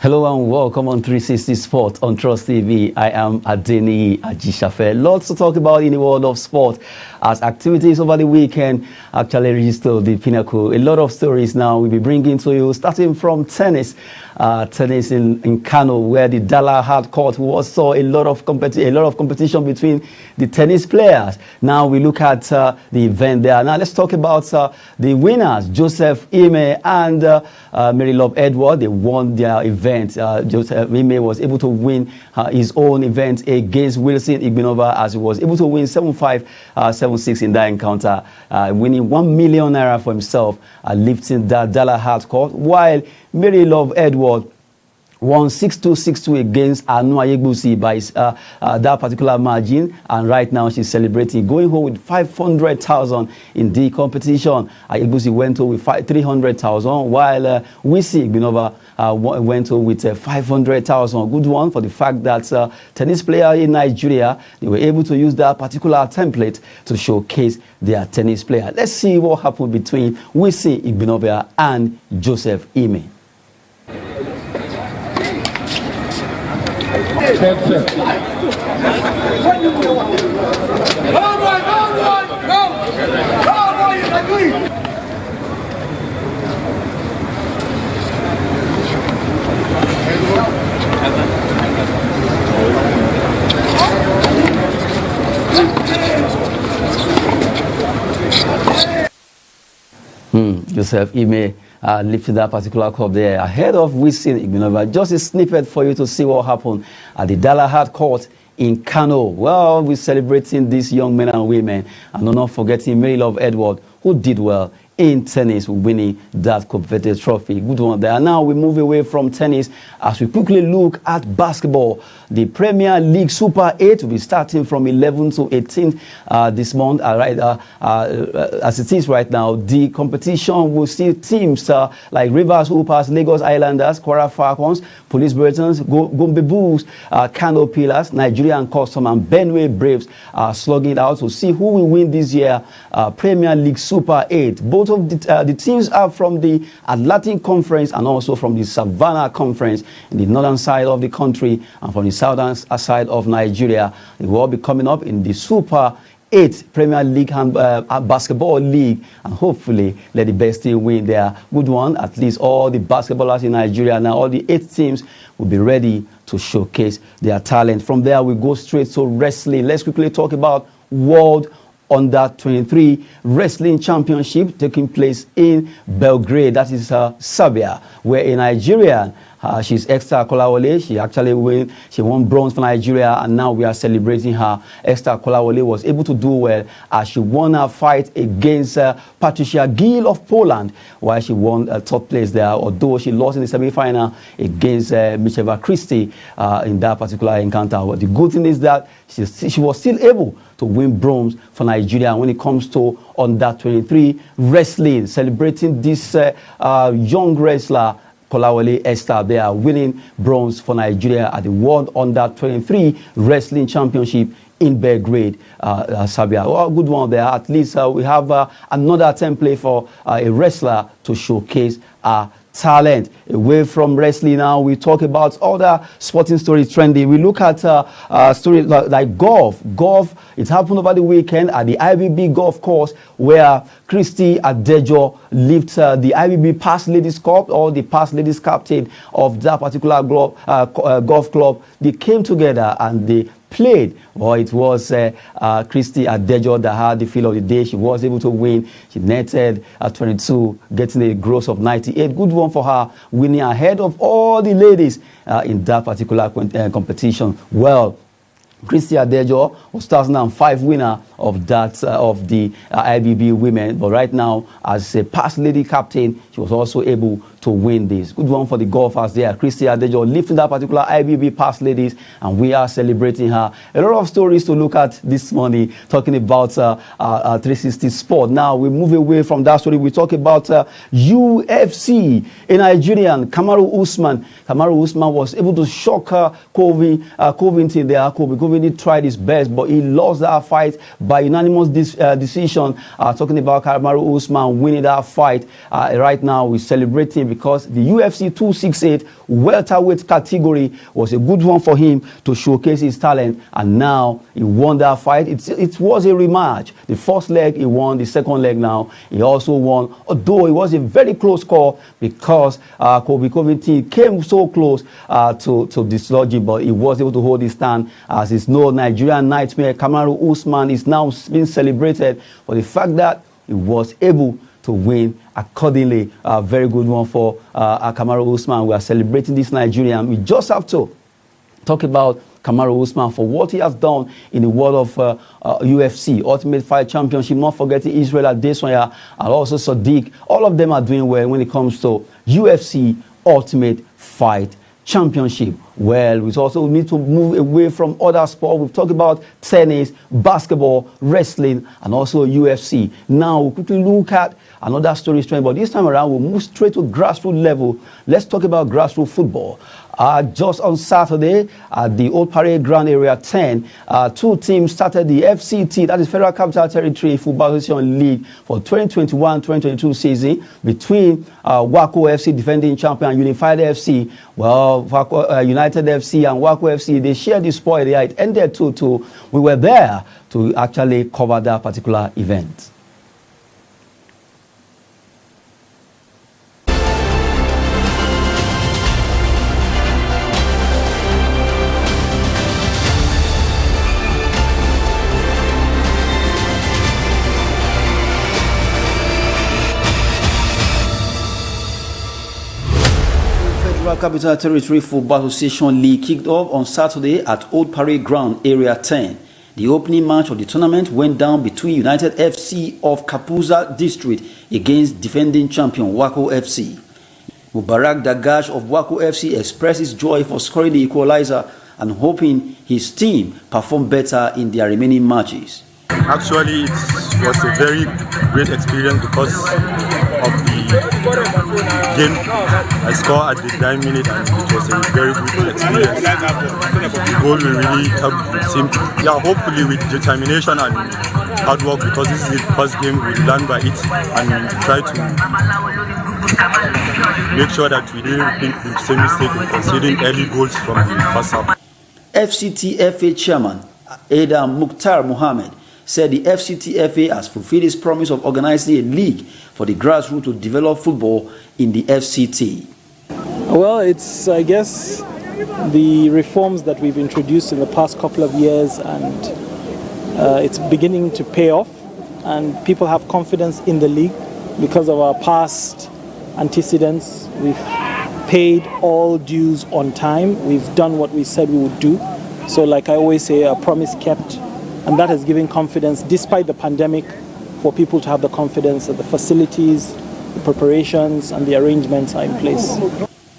Hello and welcome on 360 Sport on Trust TV. I am Adeni Ajishafe. Lots to talk about in the world of sport as activities over the weekend actually reached the pinnacle. A lot of stories now we'll be bringing to you, starting from tennis. Tennis in Kano, where the Dala Hard Court saw a lot of competition between the tennis players. Now we look at the event there. Now let's talk about the winners, Joseph Ime and Mary Love Edward. They won their event. Joseph Ime was able to win his own event against Wilson Igbinova, as he was able to win 7-5, 7-6 in that encounter, winning 1 million naira for himself, lifting that Dala Hard Court, while Mary Love Edward won 6-2, 6-2 against Anu Ayegbusi by that particular margin, and right now she's celebrating, going home with 500,000 in the competition. Ayegbusi went home with 300,000, while Wisi Igbinova went home with 500,000. Good one for the fact that tennis player in Nigeria, they were able to use that particular template to showcase their tennis player. Let's see what happened between Wisi Igbinova and Joseph Ime. Joseph Ime lifted that particular cup there ahead of Wilson Igbinova. Just a snippet for you to see what happened at the Dala Hard Court in Kano. Well, we're celebrating these young men and women, and not forgetting Mary Love Edward, who did well in tennis, winning that coveted trophy. Good one there. Now we move away from tennis as we quickly look at basketball. The Premier League Super 8 will be starting from 11 to 18 this month. As it is right now, the competition will see teams like Rivers Hoopers, Lagos Islanders, Kwara Falcons, Police Britons, Gombe Bulls, Kano Pillars, Nigerian Custom, and Benway Braves slugging it out to see who will win this year Premier League Super 8. Both of the teams are from the Atlantic Conference and also from the Savannah Conference in the northern side of the country, and from the southern side of Nigeria. They will all be coming up in the Super 8 Premier League Basketball League, and hopefully let the best team win there. Good one. At least all the basketballers in Nigeria now, all the 8 teams will be ready to showcase their talent. From there, we go straight to wrestling. Let's quickly talk about World Under 23 Wrestling Championship taking place in Belgrade, that is Serbia, where a Nigerian, she's Esther Kolawole. She won bronze for Nigeria, and now we are celebrating her. Esther Kolawole was able to do well as she won her fight against Patricia Gill of Poland, while she won third place there, although she lost in the semi-final against Micheva Christie in that particular encounter. But the good thing is that she was still able to win bronze for Nigeria when it comes to Under 23 wrestling, celebrating this young wrestler Kolawole Esther. They are winning bronze for Nigeria at the World Under 23 Wrestling Championship in Belgrade, Serbia. Well, good one there. At least we have another template for a wrestler to showcase talent. Away from wrestling now, we talk about other sporting stories trending. We look at stories like golf. Golf, it happened over the weekend at the IBB golf course, where Christy Adejo lifted the IBB Past Ladies Cup, or the Past Ladies captain of that particular golf club. They came together and they played. Well, it was Christy Adejo that had the feel of the day. She was able to win. She netted 22, getting a gross of 98. Good one for her, winning ahead of all the ladies in that particular competition. Well, Christy Adejo was 2005 winner of that of the IBB women, but right now as a past lady captain, she was also able to win this. Good one for the golfers there. Christy Adejo lifting that particular IBB past ladies, and we are celebrating her. A lot of stories to look at this morning, talking about 360 Sport. Now we move away from that story. We talk about UFC. A Nigerian, Kamaru Usman. Kamaru Usman was able to shock Covington there. Covington tried his best, but he lost that fight by unanimous decision. Talking about Kamaru Usman winning that fight. Right now we're celebrating because the UFC 268 welterweight category was a good one for him to showcase his talent, and now he won that fight. It was a rematch. The first leg he won, the second leg now he also won, although it was a very close call because Colby Covington came so close to dislodge him, but he was able to hold his stand. As his no Nigerian nightmare, Kamaru Usman, is now being celebrated for the fact that he was able to win accordingly. A very good one for Kamaru Usman. We are celebrating this Nigerian. We just have to talk about Kamaru Usman for what he has done in the world of UFC, Ultimate Fight Championship, not forgetting Israel Adesanya and also Sadiq. All of them are doing well when it comes to UFC Ultimate Fight Championship. Well, we also need to move away from other sports. We've talked about tennis, basketball, wrestling, and also UFC. Now we'll quickly look at another story strand, but this time around we'll move straight to grassroots level. Let's talk about grassroots football. Just on Saturday at the Old Parade Ground Area 10, two teams started the FCT, that is Federal Capital Territory Football Association League for 2021-2022 season between Waco FC, defending champion, and Unified FC. Well, United FC and Waco FC, they shared the spoil there. It ended 2-2. We were there to actually cover that particular event. Capital Territory Football Association League kicked off on Saturday at Old Parade Ground Area 10. The opening match of the tournament went down between United FC of Kapuza District against defending champion Waco FC. Mubarak Dagash of Waco FC expressed his joy for scoring the equalizer and hoping his team perform better in their remaining matches. Actually, it was a very great experience because of the game. I scored at the 9th minute and it was a very good experience. The goal will really help the team. Yeah, hopefully with determination and hard work, because this is the first game, we'll learn by it and try to make sure that we didn't make the same mistake in conceding early goals from the first half. FCTFA chairman Adam Mukhtar Mohammed said the FCTFA has fulfilled its promise of organizing a league for the grassroots to develop football in the FCT. Well, it's, I guess, the reforms that we've introduced in the past couple of years, and it's beginning to pay off, and people have confidence in the league because of our past antecedents. We've paid all dues on time. We've done what we said we would do. So like I always say, a promise kept. And that has given confidence, despite the pandemic, for people to have the confidence that the facilities, the preparations, and the arrangements are in place.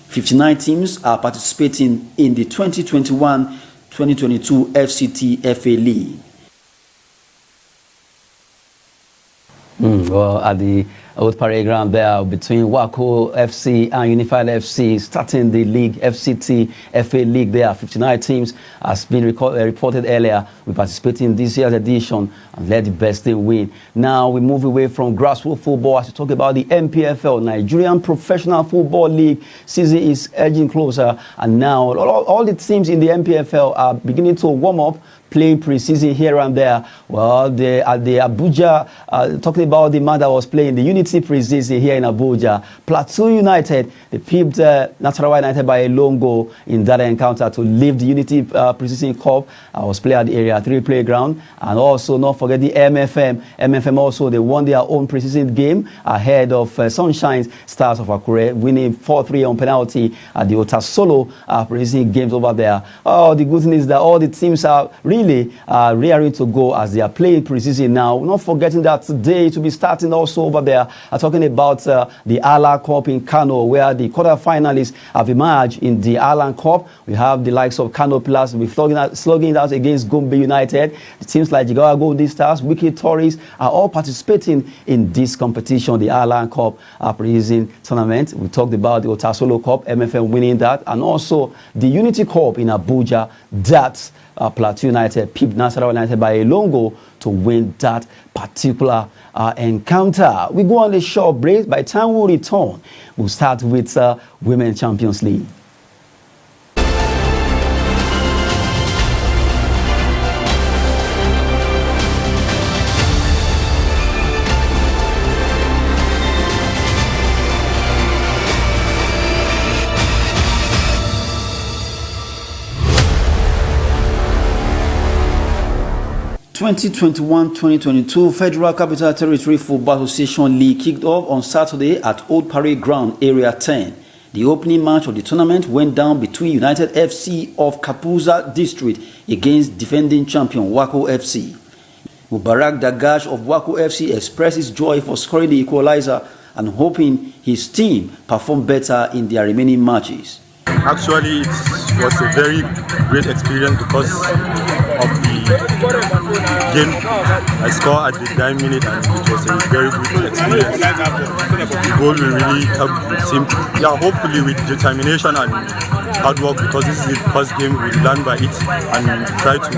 59 teams are participating in the 2021-2022 FCTFA League. Well, at the Old Parade Ground there between Waco FC and Unified FC, starting the league, FCT FA League there. 59 teams has been reported earlier. We participate in this year's edition and let the best team win. Now we move away from grassroots football as we talk about the NPFL, Nigerian Professional Football League. Season is edging closer, and now all the teams in the NPFL are beginning to warm up, playing pre-season here and there. Well, at the Abuja, talking about the man that was playing the Unity pre-season here in Abuja, Plateau United, they pipped Nasarawa United by a lone goal in that encounter to lift the Unity pre-season cup. I was playing at the Area 3 playground, and also not forget the MFM. MFM also, they won their own pre-season game ahead of Sunshine Stars of Akure, winning 4-3 on penalty at the Otasolo pre-season games over there. Oh, the good thing is that all the teams are really rearing to go as they are playing pre-season now. Not forgetting that today to be starting also over there. Talking about the Ala Cup in Kano, where the quarterfinalists have emerged in the Alan Cup. We have the likes of Kano Plus, we're slugging it out against Gombe United. Teams like Jigawa Golden Stars, Wiki Tories are all participating in this competition, the Alan Cup pre-season tournament. We talked about the Otasolo Cup, MFM winning that, and also the Unity Cup in Abuja. That Plateau United pipped Nasarawa United by a long goal to win that particular encounter. We go on a short break. By the time we return, we'll start with Women's Champions League. 2021-2022 Federal Capital Territory Football Association League kicked off on Saturday at Old Parade Ground, Area 10. The opening match of the tournament went down between United FC of Kapuza District against defending champion Wako FC. Mubarak Dagash of Wako FC expressed his joy for scoring the equalizer and hoping his team perform better in their remaining matches. Actually, it was a very great experience because of the game I scored at the 9th minute, and it was a very good experience. The goal will really help the team. Yeah, hopefully with determination and hard work, because this is the first game, we learn by it and try to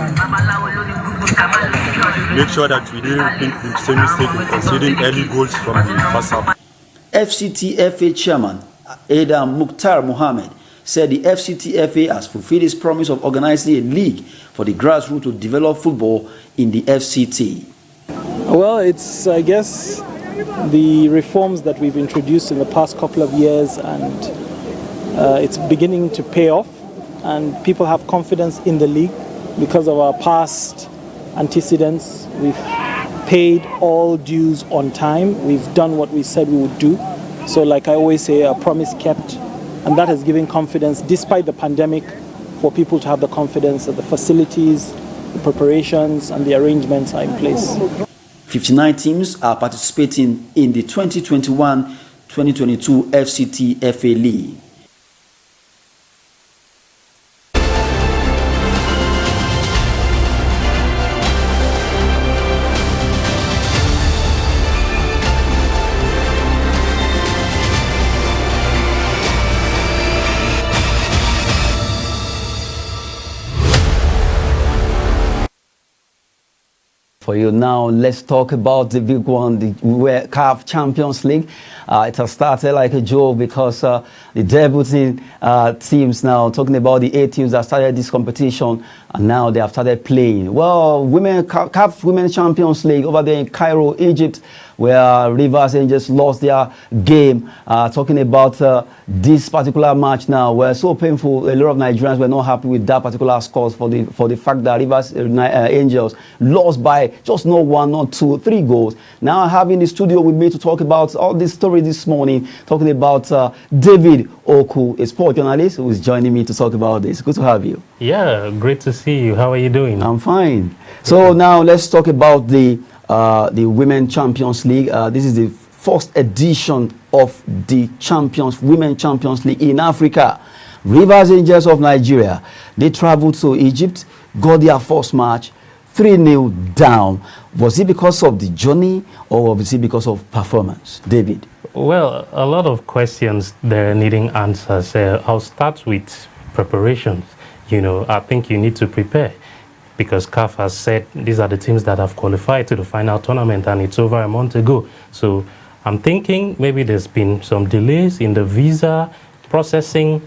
make sure that we didn't make the same mistake in conceding early goals from the first half. FCTFA chairman Adam Mukhtar Mohammed said the FCTFA has fulfilled its promise of organizing a league for the grassroots to develop football in the FCT. Well, it's, I guess, the reforms that we've introduced in the past couple of years, and it's beginning to pay off, and people have confidence in the league because of our past antecedents. We've paid all dues on time. We've done what we said we would do. So like I always say, a promise kept. And that has given confidence, despite the pandemic, for people to have the confidence that the facilities, the preparations, and the arrangements are in place. 59 teams are participating in the 2021-2022 FCTFA League. For you now, let's talk about the big one, the CAF Champions League. It has started like a joke because the debuting teams now, talking about the 8 teams that started this competition, and now they have started playing. Well, CAF Women's Champions League over there in Cairo, Egypt, where Rivers Angels lost their game. Talking about this particular match now, were so painful. A lot of Nigerians were not happy with that particular score for the fact that Rivers Angels lost by just not 1, not 2, 3 goals. Now I have in the studio with me to talk about all this story this morning, talking about David Oku, a sport journalist who is joining me to talk about this. Good to have you. Yeah, great to see you. How are you doing? I'm fine. So now let's talk about the Women's Champions League. This is the first edition of the Women's Champions League in Africa. Rivers Angels of Nigeria, they traveled to Egypt, got their first match, 3-0 down. Was it because of the journey or was it because of performance? David? Well, a lot of questions there needing answers. I'll start with preparations. You know, I think you need to prepare, because CAF has said these are the teams that have qualified to the final tournament, and it's over a month ago. So I'm thinking maybe there's been some delays in the visa processing,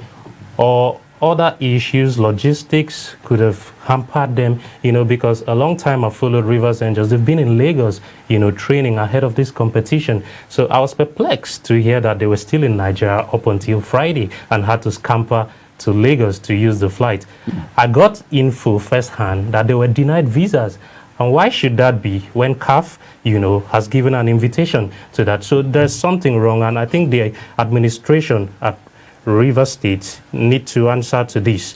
or other issues, logistics could have hampered them, you know, because a long time I've followed Rivers Angels. They've been in Lagos, you know, training ahead of this competition. So I was perplexed to hear that they were still in Nigeria up until Friday and had to scamper to Lagos to use the flight. I got info firsthand that they were denied visas. And why should that be when CAF, you know, has given an invitation to that? So there's something wrong, and I think the administration at River State need to answer to this.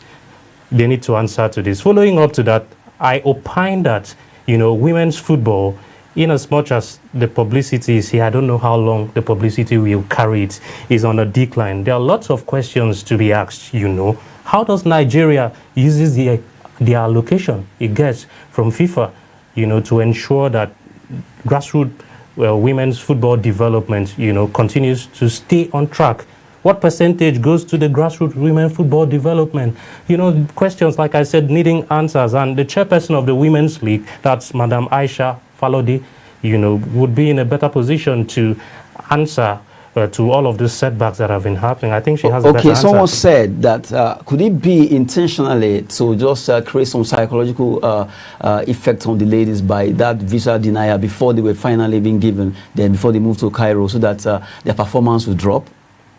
They need to answer to this. Following up to that, I opine that, you know, women's football, in as much as the publicity is here, I don't know how long the publicity will carry it, is on a decline. There are lots of questions to be asked, you know. How does Nigeria uses the allocation it gets from FIFA, you know, to ensure that grassroots women's football development, you know, continues to stay on track? What percentage goes to the grassroots women football development? You know, questions, like I said, needing answers. And the chairperson of the Women's League, that's Madam Aisha Falodi, you know, would be in a better position to answer to all of these setbacks that have been happening. I think she has a better answer. Someone said that could it be intentionally to just create some psychological effect on the ladies by that visa denial before they were finally being given, then before they moved to Cairo, so that their performance would drop?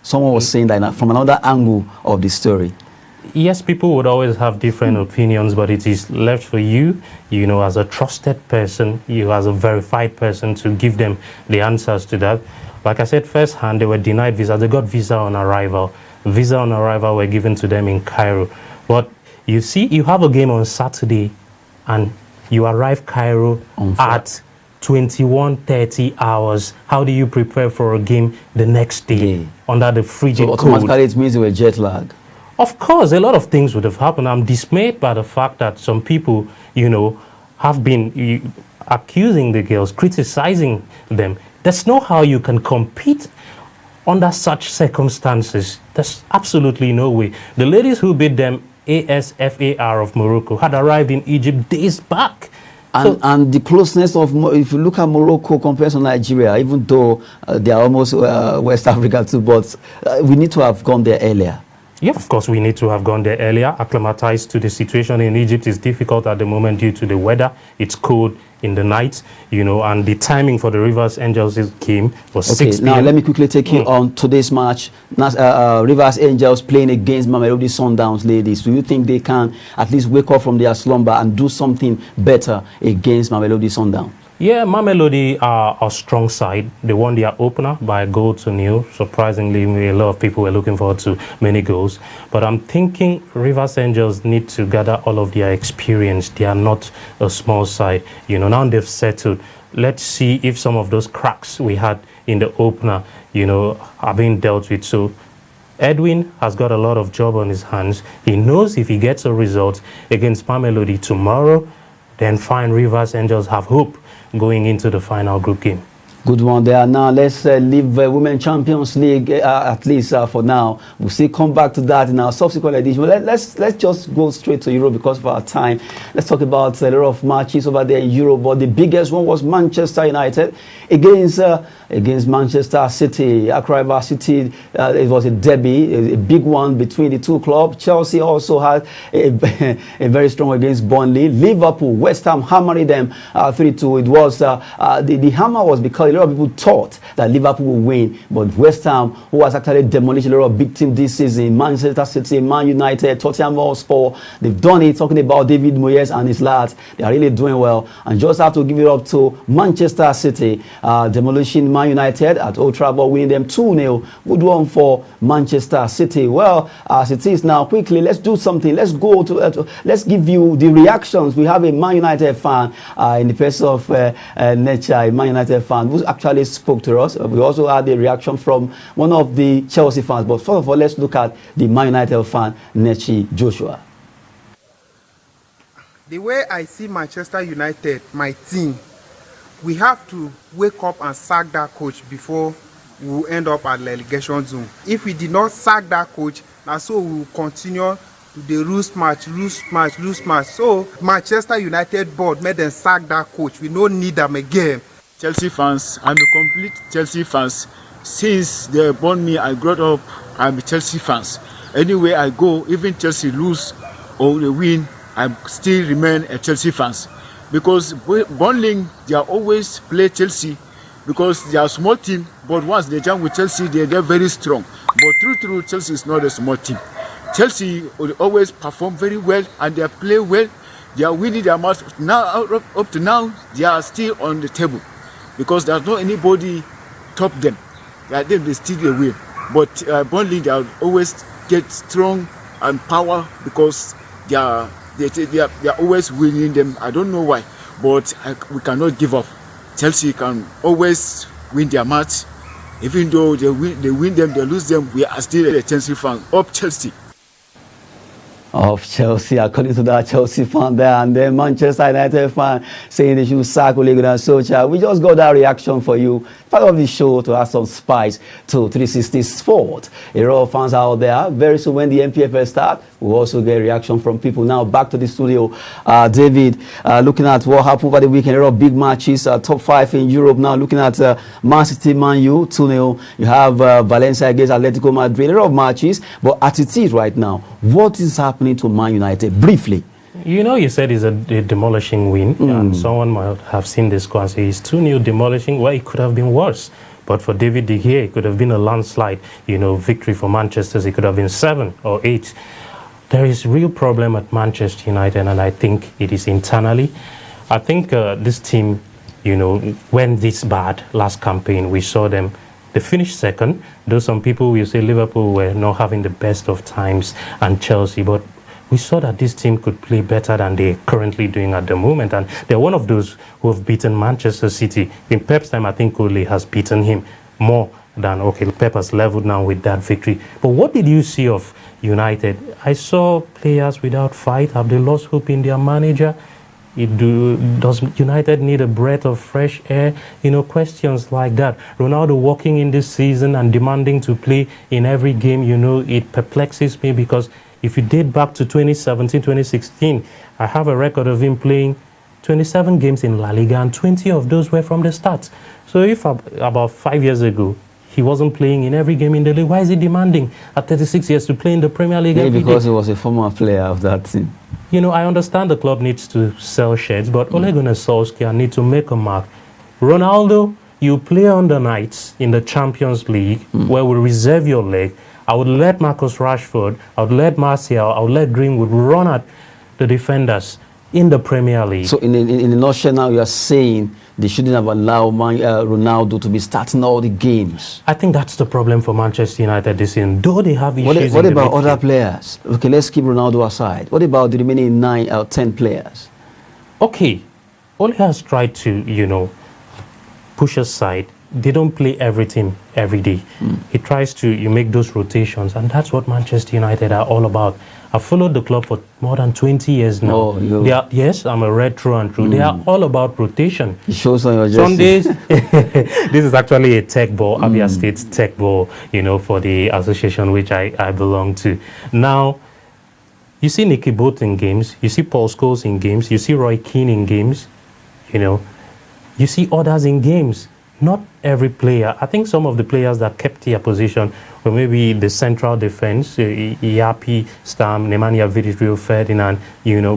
Someone was saying that from another angle of the story. Yes, people would always have different opinions, but it is left for you, you know, as a trusted person, you as a verified person, to give them the answers to that. Like I said, firsthand, they were denied visa. They got visa on arrival. Visa on arrival were given to them in Cairo. But you see, you have a game on Saturday, and you arrive Cairo at 21:30 hours. How do you prepare for a game the next day under the frigid cold? So automatically it means you were jet lagged. Of course, a lot of things would have happened. I'm dismayed by the fact that some people, you know, have been accusing the girls, criticizing them. There's no how you can compete under such circumstances. There's absolutely no way. The ladies who beat them, ASFAR of Morocco, had arrived in Egypt days back. And the closeness of, if you look at Morocco compared to Nigeria, even though they are almost West Africa too, but we need to have gone there earlier. Yeah, of course, we need to have gone there earlier. Acclimatized to the situation in Egypt is difficult at the moment due to the weather. It's cold in the night, you know, and the timing for the Rivers Angels game was 6 p.m. Now let me quickly take you on today's match. Rivers Angels playing against Mamelodi Sundowns ladies. Do you think they can at least wake up from their slumber and do something better against Mamelodi Sundowns? Yeah, Mamelodi are a strong side. They won their opener by a goal to nil. Surprisingly, a lot of people were looking forward to many goals. But I'm thinking Rivers Angels need to gather all of their experience. They are not a small side. You know, now they've settled. Let's see if some of those cracks we had in the opener, you know, are being dealt with. So Edwin has got a lot of job on his hands. He knows if he gets a result against Mamelodi tomorrow, then fine, Rivers Angels have hope going into the final group game. Good one there. Now let's leave Women Champions League at least for now. We'll still come back to that in our subsequent edition. But let's just go straight to Europe because of our time. Let's talk about a lot of matches over there in Europe. But the biggest one was Manchester United against Manchester City. Accra City. It was a derby, a big one between the two clubs. Chelsea also had a very strong against Burnley. Liverpool, West Ham hammering them 3-2. It was the hammer was because a lot of people thought that Liverpool will win, but West Ham, who has actually demolished a lot of big teams this season, Manchester City, Man United, Tottenham Hotspur, they've done it. Talking about David Moyes and his lads, they are really doing well. And just have to give it up to Manchester City, demolishing Man United at Old Trafford, winning them 2-0. Good one for Manchester City. Well, as it is now, quickly, let's do something. Let's go to, let's give you the reactions. We have a Man United fan in the person of Necha, a Man United fan, who actually spoke to us. We also had a reaction from one of the Chelsea fans. But first of all, let's look at the Man United fan, Nechi Joshua. The way I see Manchester United, my team, we have to wake up and sack that coach before we will end up at the relegation zone. If we did not sack that coach, now so we will continue the lose match. So Manchester United board made them sack that coach. We don't need them again. Chelsea fans, I'm a complete Chelsea fans. Since they born me, I grew up, I'm a Chelsea fans. Anywhere I go, even Chelsea lose or they win, I still remain a Chelsea fans. Because Burnley, they are always play Chelsea because they are a small team, but once they jump with Chelsea, they're very strong. But true, Chelsea is not a small team. Chelsea will always perform very well and they play well. They are winning their match. Now, up to now, they are still on the table. Because there's not anybody top them. They still win. But Burnley, they always get strong and power because they are always winning them. I don't know why, but we cannot give up. Chelsea can always win their match. Even though they win them, they lose them, we are still a Chelsea fan. Up Chelsea. Of Chelsea, according to that Chelsea fan there, and then Manchester United fan saying they should sack Ole Gunnar Solskjaer. We just got that reaction for you. part of the show to add some spice to 360 Sport. A lot of fans out there. Very soon when the MPFL start, we'll also get reaction from people. Now back to the studio. David, looking at what happened over the weekend, a lot of big matches, top 5 in Europe now, looking at Man City, Man U, 2-0. You have Valencia against Atletico Madrid, a lot of matches, but at it is right now, what is happening to Man United? Briefly. You know, you said it's a demolishing win, and someone might have seen this score and say it's 2-0 demolishing. Well, it could have been worse. But for David De Gea, it could have been a landslide, victory for Manchester. It could have been 7 or 8. There is real problem at Manchester United, and I think it is internally. I think this team, went this bad last campaign. We saw them. They finished second, though some people will say Liverpool were not having the best of times and Chelsea, but we saw that this team could play better than they're currently doing at the moment. And they're one of those who have beaten Manchester City. In Pep's time, I think Ole has beaten him more than, Pep has leveled now with that victory. But what did you see of United? I saw players without fight. Have they lost hope in their manager? Does United need a breath of fresh air? Questions like that. Ronaldo walking in this season and demanding to play in every game, it perplexes me, because if you date back to 2017, 2016, I have a record of him playing 27 games in La Liga, and 20 of those were from the start. So if about 5 years ago, he wasn't playing in every game in the league, why is he demanding at 36 years to play in the Premier League every because day? he was a former player of that team. I understand the club needs to sell shares, but Ole Gunnar Solskjaer need to make a mark. Ronaldo, you play on the nights in the Champions League, where we reserve your leg. I would let Marcus Rashford, I would let Martial, I would let Greenwood run at the defenders in the Premier League. So in a nutshell now, you are saying they shouldn't have allowed Ronaldo to be starting all the games. I think that's the problem for Manchester United this season, though they have issues. What about other players? Okay, let's keep Ronaldo aside. What about the remaining 9 or 10 players? Okay, Ole has tried to, push aside. They don't play everything every day. He tries to make those rotations, and that's what Manchester United are all about. I've followed the club for more than 20 years now. Yes, I'm a red through and through. They are all about rotation. It shows on your Sundays, this is actually a tech ball, Abia State's tech ball, for the association which I belong to. Now, you see Nicky Both in games, you see Paul Scholes in games, you see Roy Keane in games, you see others in games. Not every player. I think some of the players that kept their position were maybe the central defense, Iapi, Stam, Nemanja Vidic, Rio Ferdinand,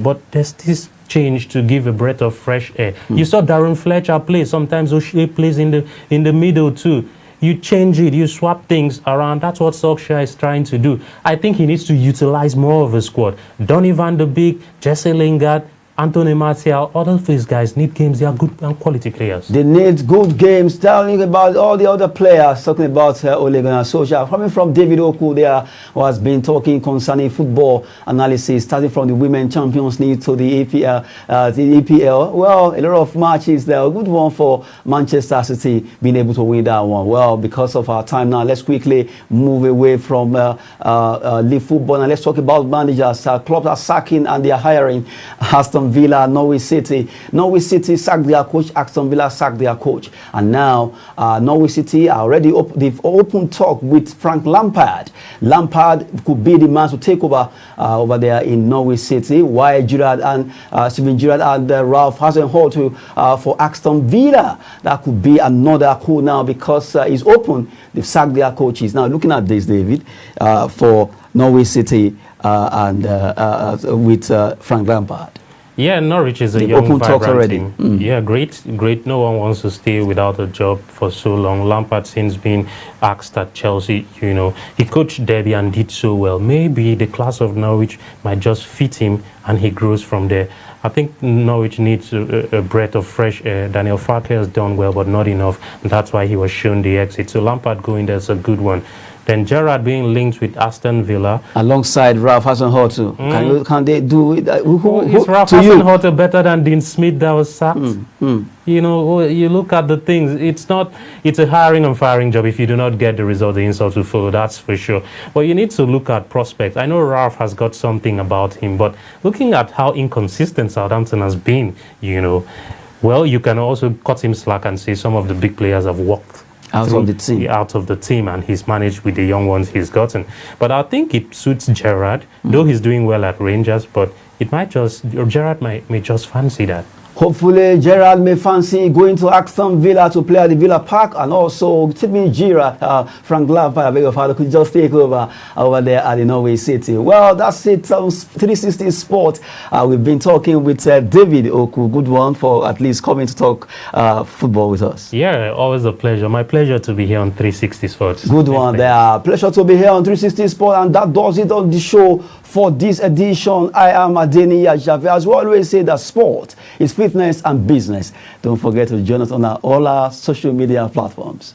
but there's this change to give a breath of fresh air. You saw Darren Fletcher play. Sometimes O'Shea plays in the middle too. You change it, you swap things around. That's what Solskjaer is trying to do. I think he needs to utilize more of a squad. Donny van de Beek, Jesse Lingard, Anthony Martial, all of these guys need games. They are good and quality players. They need good games. Telling about all the other players, talking about Ole Gunnar Solskjaer. Coming from David Oku there, who has been talking concerning football analysis, starting from the Women's Champions League to the EPL. Well, a lot of matches there. A good one for Manchester City being able to win that one. Well, because of our time now, let's quickly move away from league football and let's talk about managers. Clubs are sacking and they are hiring. Aston Villa, Norwich City. Norwich City sacked their coach. Aston Villa sacked their coach. And now Norwich City are already they've open talk with Frank Lampard. Lampard could be the man to take over over there in Norwich City. While Gerrard and Steven Gerrard and Ralph Hasenhuttl for Aston Villa. That could be another coup now because it's open. They've sacked their coaches. Now looking at this, David, for Norwich City and with Frank Lampard. Yeah, Norwich is a young, vibrant team. Yeah, great. No one wants to stay without a job for so long. Lampard, since being asked at Chelsea, he coached Derby and did so well. Maybe the class of Norwich might just fit him and he grows from there. I think Norwich needs a breath of fresh air. Daniel Farke has done well, but not enough. And that's why he was shown the exit. So Lampard going there is a good one. Then Gerrard being linked with Aston Villa. Alongside Ralph Hasenhuttl. Can they do it? Is Ralph Hasenhuttl better than Dean Smith that was sacked? You look at the things. It's a hiring and firing job. If you do not get the result, the insult will follow, that's for sure. But you need to look at prospects. I know Ralph has got something about him, but looking at how inconsistent Southampton has been, Well, you can also cut him slack and say some of the big players have walked Out of the team. Out of the team, and he's managed with the young ones he's gotten. But I think it suits Gerrard, though he's doing well at Rangers, but it might just, Gerrard may just fancy that. Hopefully, Gerrard may fancy going to Aston Villa to play at the Villa Park, and also Steven Gerrard, Frank Lampard, I beg your father, could just take over there at the Norway City. Well, that's it. 360 Sport. We've been talking with David Oku. Good one for at least coming to talk football with us. Yeah, always a pleasure. My pleasure to be here on 360 Sports. Good one there. Pleasure to be here on 360 Sport, and that does it on the show for this edition. I am Adeni Ajave. As we always say, that sport is fitness and business. Don't forget to join us on all our social media platforms.